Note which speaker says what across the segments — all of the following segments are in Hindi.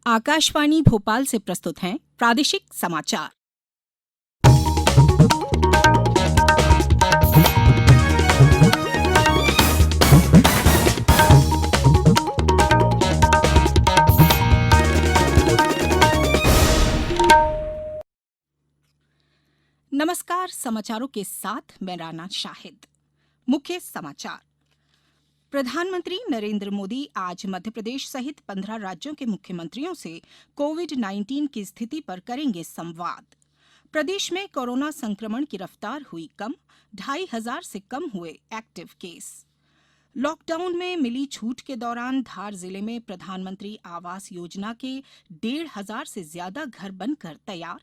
Speaker 1: आकाशवाणी भोपाल से प्रस्तुत हैं प्रादेशिक समाचार। नमस्कार, समाचारों के साथ मैं राना शाहिद। मुख्य समाचार। प्रधानमंत्री नरेंद्र मोदी आज मध्यप्रदेश सहित 15 राज्यों के मुख्यमंत्रियों से कोविड-19 की स्थिति पर करेंगे संवाद। प्रदेश में कोरोना संक्रमण की रफ्तार हुई कम, 2,500 से कम हुए एक्टिव केस। लॉकडाउन में मिली छूट के दौरान धार जिले में प्रधानमंत्री आवास योजना के 1,500 से ज्यादा घर बनकर तैयार।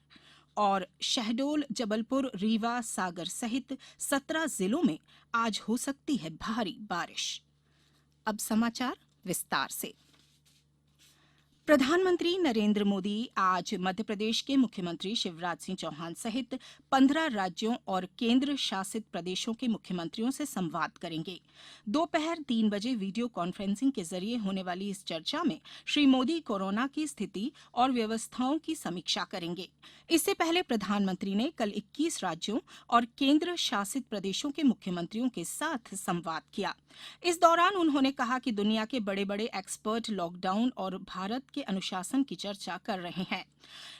Speaker 1: और शहडोल, जबलपुर, रीवा, सागर सहित 17 जिलों में आज हो सकती है भारी बारिश। अब समाचार विस्तार से। प्रधानमंत्री नरेंद्र मोदी आज मध्यप्रदेश के मुख्यमंत्री शिवराज सिंह चौहान सहित 15 राज्यों और केंद्र शासित प्रदेशों के मुख्यमंत्रियों से संवाद करेंगे। दोपहर 3 बजे वीडियो कॉन्फ्रेंसिंग के जरिए होने वाली इस चर्चा में श्री मोदी कोरोना की स्थिति और व्यवस्थाओं की समीक्षा करेंगे। इससे पहले प्रधानमंत्री ने कल 21 राज्यों और केंद्र शासित प्रदेशों के मुख्यमंत्रियों के साथ संवाद किया। इस दौरान उन्होंने कहा कि दुनिया के बड़े-बड़े एक्सपर्ट लॉकडाउन और भारत के अनुशासन की चर्चा कर रहे हैं।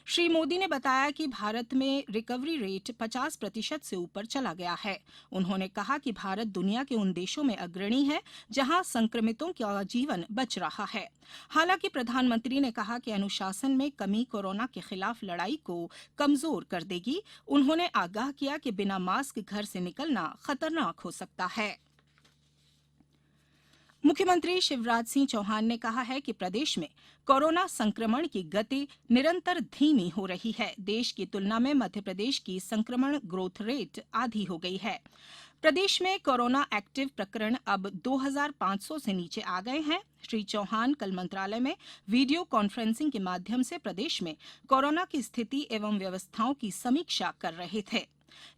Speaker 1: श्री मोदी ने बताया कि भारत में रिकवरी रेट 50% से ऊपर चला गया है। उन्होंने कहा कि भारत दुनिया के उन देशों में अग्रणी है जहां संक्रमितों का जीवन बच रहा है। हालांकि प्रधानमंत्री ने कहा कि अनुशासन में कमी कोरोना के खिलाफ लड़ाई को कमजोर कर देगी। उन्होंने आगाह किया कि बिना मास्क घर से निकलना खतरनाक हो सकता है। मुख्यमंत्री शिवराज सिंह चौहान ने कहा है कि प्रदेश में कोरोना संक्रमण की गति निरंतर धीमी हो रही है। देश की तुलना में मध्यप्रदेश की संक्रमण ग्रोथ रेट आधी हो गई है। प्रदेश में कोरोना एक्टिव प्रकरण अब 2,500 से नीचे आ गए हैं। श्री चौहान कल मंत्रालय में वीडियो कॉन्फ्रेंसिंग के माध्यम से प्रदेश में कोरोना की स्थिति एवं व्यवस्थाओं की समीक्षा कर रहे थे।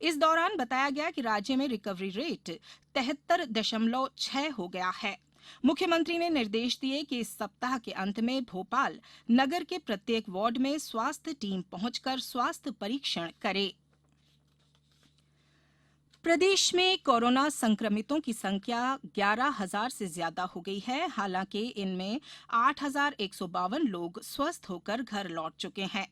Speaker 1: इस दौरान बताया गया कि राज्य में रिकवरी रेट 73.6 हो गया है। मुख्यमंत्री ने निर्देश दिए कि इस सप्ताह के अंत में भोपाल नगर के प्रत्येक वार्ड में स्वास्थ्य टीम पहुंचकर स्वास्थ्य परीक्षण करे। प्रदेश में कोरोना संक्रमितों की संख्या 11,000 से ज्यादा हो गई है। हालांकि इनमें 8,152 लोग स्वस्थ होकर घर लौट चुके हैं।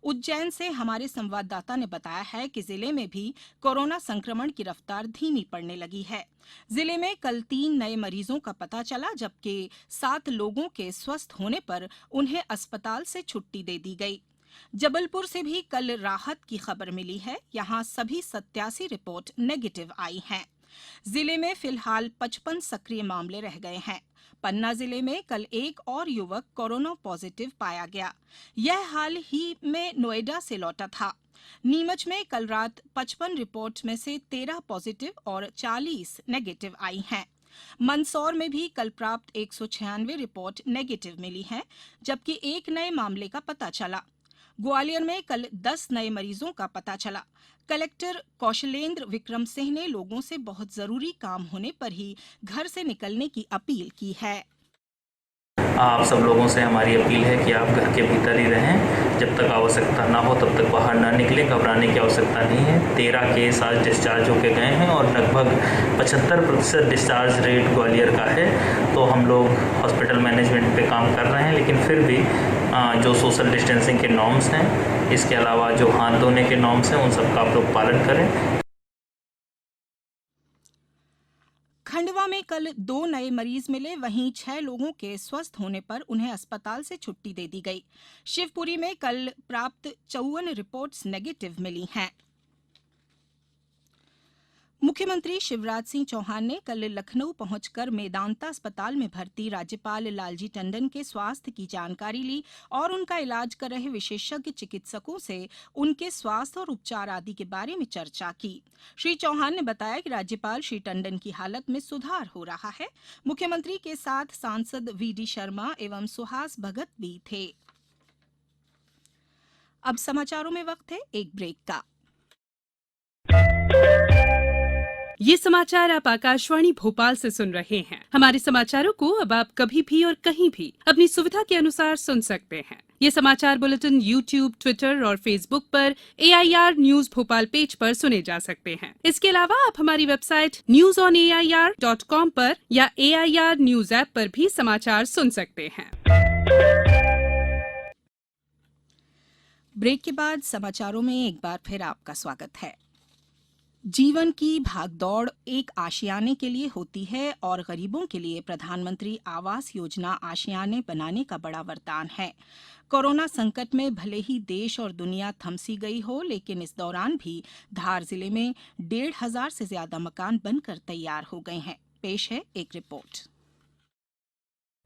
Speaker 1: उज्जैन से हमारे संवाददाता ने बताया है कि जिले में भी कोरोना संक्रमण की रफ्तार धीमी पड़ने लगी है। जिले में कल 3 नए मरीजों का पता चला, जबकि 7 लोगों के स्वस्थ होने पर उन्हें अस्पताल से छुट्टी दे दी गई। जबलपुर से भी कल राहत की खबर मिली है। यहां सभी 87 रिपोर्ट नेगेटिव आई हैं। जिले में फिलहाल 55 सक्रिय मामले रह गए हैं। पन्ना जिले में कल एक और युवक कोरोना पॉजिटिव पाया गया। यह हाल ही में नोएडा से लौटा था। नीमच में कल रात 55 रिपोर्ट में से 13 पॉजिटिव और 40 नेगेटिव आई हैं। मंदसौर में भी कल प्राप्त 196 रिपोर्ट नेगेटिव मिली हैं, जबकि एक नए मामले का पता चला। ग्वालियर में कल 10 नए मरीजों का पता चला। कलेक्टर कौशलेंद्र विक्रम सिंह ने लोगों से बहुत जरूरी काम होने पर ही घर से निकलने की अपील की है।
Speaker 2: आप सब लोगों से हमारी अपील है कि आप घर के भीतर ही रहें। जब तक आवश्यकता ना हो तब तक बाहर ना निकलें। घबराने की आवश्यकता नहीं है। 13 केस आज डिस्चार्ज होके गए हैं और लगभग 75% डिस्चार्ज रेट ग्वालियर का है। तो हम लोग हॉस्पिटल मैनेजमेंट पे काम कर रहे हैं, लेकिन फिर भी जो सोशल डिस्टेंसिंग के नॉर्म्स हैं, इसके अलावा जो हाथ धोने के नॉर्म्स हैं, उन सब का आप लोग पालन करें।
Speaker 1: खंडवा में कल 2 नए मरीज मिले, वहीं 6 लोगों के स्वस्थ होने पर उन्हें अस्पताल से छुट्टी दे दी गई। शिवपुरी में कल प्राप्त 54 रिपोर्ट्स नेगेटिव मिली हैं। मुख्यमंत्री शिवराज सिंह चौहान ने कल लखनऊ पहुंचकर मेदांता अस्पताल में भर्ती राज्यपाल लालजी टंडन के स्वास्थ्य की जानकारी ली और उनका इलाज कर रहे विशेषज्ञ चिकित्सकों से उनके स्वास्थ्य और उपचार आदि के बारे में चर्चा की। श्री चौहान ने बताया कि राज्यपाल श्री टंडन की हालत में सुधार हो रहा है। मुख्यमंत्री के साथ सांसद वीडी शर्मा एवं सुहास भगत भी थे। अब समाचारों में वक्त है एक ब्रेक का।
Speaker 3: ये समाचार आप आकाशवाणी भोपाल से सुन रहे हैं। हमारे समाचारों को अब आप कभी भी और कहीं भी अपनी सुविधा के अनुसार सुन सकते हैं। ये समाचार बुलेटिन YouTube, ट्विटर और फेसबुक पर AIR न्यूज भोपाल पेज पर सुने जा सकते हैं। इसके अलावा आप हमारी वेबसाइट newsonair.com पर या AIR न्यूज ऐप पर भी समाचार सुन सकते हैं।
Speaker 1: ब्रेक के बाद समाचारों में एक बार फिर आपका स्वागत है। जीवन की भागदौड़ एक आशियाने के लिए होती है और गरीबों के लिए प्रधानमंत्री आवास योजना आशियाने बनाने का बड़ा वरदान है। कोरोना संकट में भले ही देश और दुनिया थमसी गई हो, लेकिन इस दौरान भी धार जिले में 1,500 से ज्यादा मकान बनकर तैयार हो गए हैं। पेश है एक रिपोर्ट।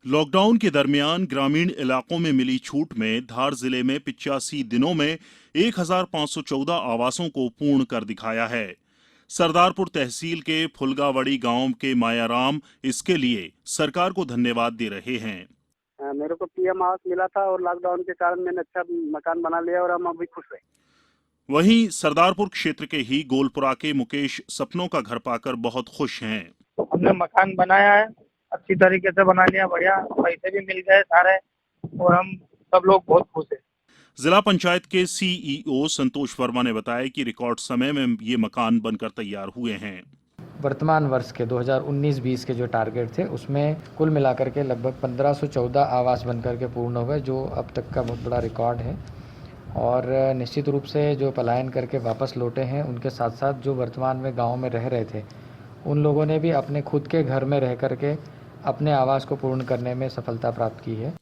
Speaker 4: लॉकडाउन के दरमियान ग्रामीण इलाकों में मिली छूट में धार जिले में 85 दिनों में 1,514 आवासों को पूर्ण कर दिखाया है। सरदारपुर तहसील के फुलगावड़ी गांव के मायाराम इसके लिए सरकार को धन्यवाद दे रहे हैं।
Speaker 5: मेरे को PM आवास मिला था और लॉकडाउन के कारण मैंने अच्छा मकान बना लिया और हम अभी खुश हैं।
Speaker 4: वहीं सरदारपुर क्षेत्र के ही गोलपुरा के मुकेश सपनों का घर पाकर बहुत खुश हैं।
Speaker 6: तो हमने मकान बनाया है, अच्छी तरीके से बना लिया, बढ़िया पैसे भी मिल गए सारे और हम सब लोग बहुत खुश हैं।
Speaker 4: जिला पंचायत के CEO संतोष वर्मा ने बताया कि रिकॉर्ड समय में ये मकान बनकर तैयार हुए हैं।
Speaker 7: वर्तमान वर्ष के 2019-20 के जो टारगेट थे उसमें कुल मिलाकर के लगभग 1,514 आवास बनकर के पूर्ण हो गए, जो अब तक का बहुत बड़ा रिकॉर्ड है। और निश्चित रूप से जो पलायन करके वापस लौटे हैं उनके साथ साथ जो वर्तमान में गांव में रह रहे थे उन लोगों ने भी अपने खुद के घर में रह करके अपने आवास को पूर्ण करने में सफलता प्राप्त की है।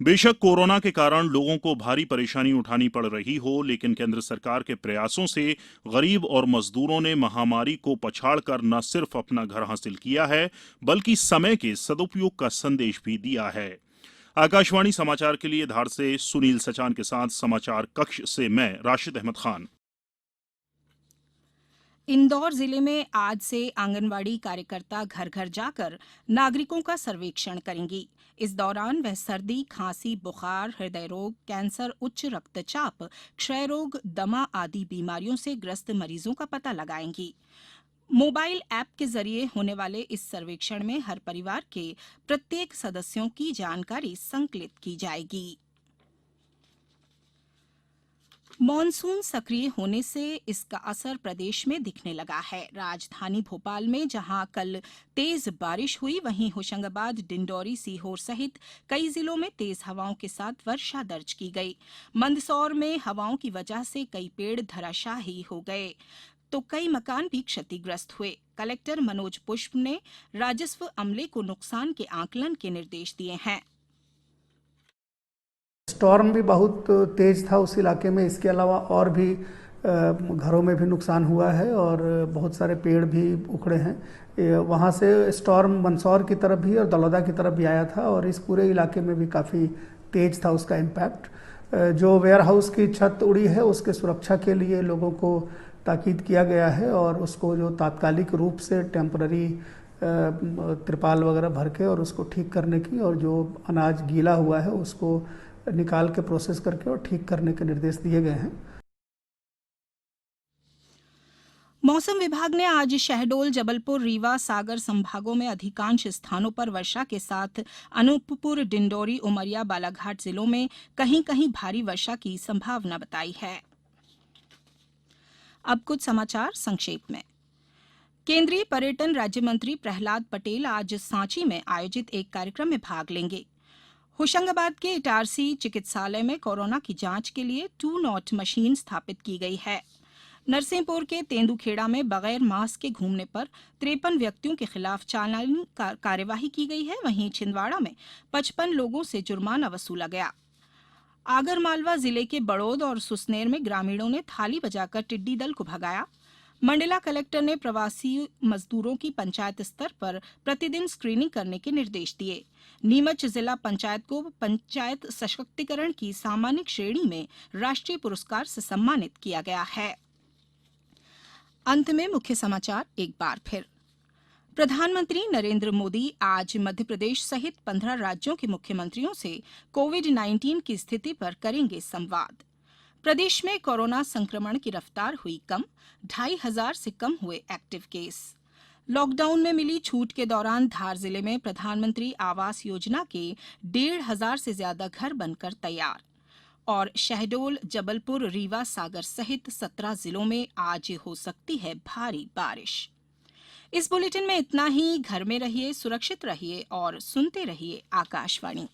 Speaker 4: बेशक कोरोना के कारण लोगों को भारी परेशानी उठानी पड़ रही हो, लेकिन केंद्र सरकार के प्रयासों से गरीब और मजदूरों ने महामारी को पछाड़कर न सिर्फ अपना घर हासिल किया है, बल्कि समय के सदुपयोग का संदेश भी दिया है। आकाशवाणी समाचार के लिए धार से सुनील सचान के साथ समाचार कक्ष से मैं राशिद अहमद खान।
Speaker 1: इंदौर जिले में आज से आंगनवाड़ी कार्यकर्ता घर घर जाकर नागरिकों का सर्वेक्षण करेंगी। इस दौरान वह सर्दी, खांसी, बुखार, हृदय रोग, कैंसर, उच्च रक्तचाप, क्षय रोग, दमा आदि बीमारियों से ग्रस्त मरीजों का पता लगाएंगी। मोबाइल ऐप के जरिए होने वाले इस सर्वेक्षण में हर परिवार के प्रत्येक सदस्यों की जानकारी संकलित की जाएगी। मॉनसून सक्रिय होने से इसका असर प्रदेश में दिखने लगा है। राजधानी भोपाल में जहां कल तेज बारिश हुई, वहीं होशंगाबाद, डिंडौरी, सीहोर सहित कई जिलों में तेज हवाओं के साथ वर्षा दर्ज की गई। मंदसौर में हवाओं की वजह से कई पेड़ धराशायी हो गए तो कई मकान भी क्षतिग्रस्त हुए। कलेक्टर मनोज पुष्प ने राजस्व अमले को नुकसान के आकलन के निर्देश दिए हैं।
Speaker 8: स्टॉर्म भी बहुत तेज था उस इलाके में। इसके अलावा और भी घरों में भी नुकसान हुआ है और बहुत सारे पेड़ भी उखड़े हैं। वहाँ से स्टॉर्म मंदसौर की तरफ भी और दलौदा की तरफ भी आया था और इस पूरे इलाके में भी काफ़ी तेज था उसका इम्पैक्ट। जो वेयर हाउस की छत उड़ी है उसके सुरक्षा के लिए लोगों को ताकीद किया गया है और उसको जो तात्कालिक रूप से टेम्पररी त्रिपाल वगैरह भर के और उसको ठीक करने की, और जो अनाज गीला हुआ है उसको निकाल के प्रोसेस करके और ठीक करने के निर्देश दिए गए हैं।
Speaker 1: मौसम विभाग ने आज शहडोल, जबलपुर, रीवा, सागर संभागों में अधिकांश स्थानों पर वर्षा के साथ अनूपपुर, डिंडौरी, उमरिया, बालाघाट जिलों में कहीं कहीं भारी वर्षा की संभावना बताई है। अब कुछ समाचार संक्षेप में। केंद्रीय पर्यटन राज्य मंत्री प्रहलाद पटेल आज सांची में आयोजित एक कार्यक्रम में भाग लेंगे। होशंगाबाद के इटारसी चिकित्सालय में कोरोना की जांच के लिए 2 नॉट मशीन स्थापित की गई है। नरसिंहपुर के तेंदुखेड़ा में बगैर मास्क के घूमने पर 53 व्यक्तियों के खिलाफ चालानी कार्यवाही की गई है। वहीं छिंदवाड़ा में 55 लोगों से जुर्माना वसूला गया। आगरमालवा जिले के बड़ौद और सुसनेर में ग्रामीणों ने थाली बजाकर टिड्डी दल को भगाया। मंडला कलेक्टर ने प्रवासी मजदूरों की पंचायत स्तर पर प्रतिदिन स्क्रीनिंग करने के निर्देश दिए। नीमच जिला पंचायत को पंचायत सशक्तिकरण की सामान्य श्रेणी में राष्ट्रीय पुरस्कार से सम्मानित किया गया है। अंत में मुख्य समाचार एक बार फिर। प्रधानमंत्री नरेंद्र मोदी आज मध्य प्रदेश सहित 15 राज्यों के मुख्यमंत्रियों से कोविड-19 की स्थिति पर करेंगे संवाद। प्रदेश में कोरोना संक्रमण की रफ्तार हुई कम, 2,500 से कम हुए एक्टिव केस। लॉकडाउन में मिली छूट के दौरान धार जिले में प्रधानमंत्री आवास योजना के 1,500 से ज्यादा घर बनकर तैयार। और शहडोल, जबलपुर, रीवा, सागर सहित 17 जिलों में आज हो सकती है भारी बारिश। इस बुलेटिन में इतना ही। घर में रहिए, सुरक्षित रहिए और सुनते रहिए आकाशवाणी।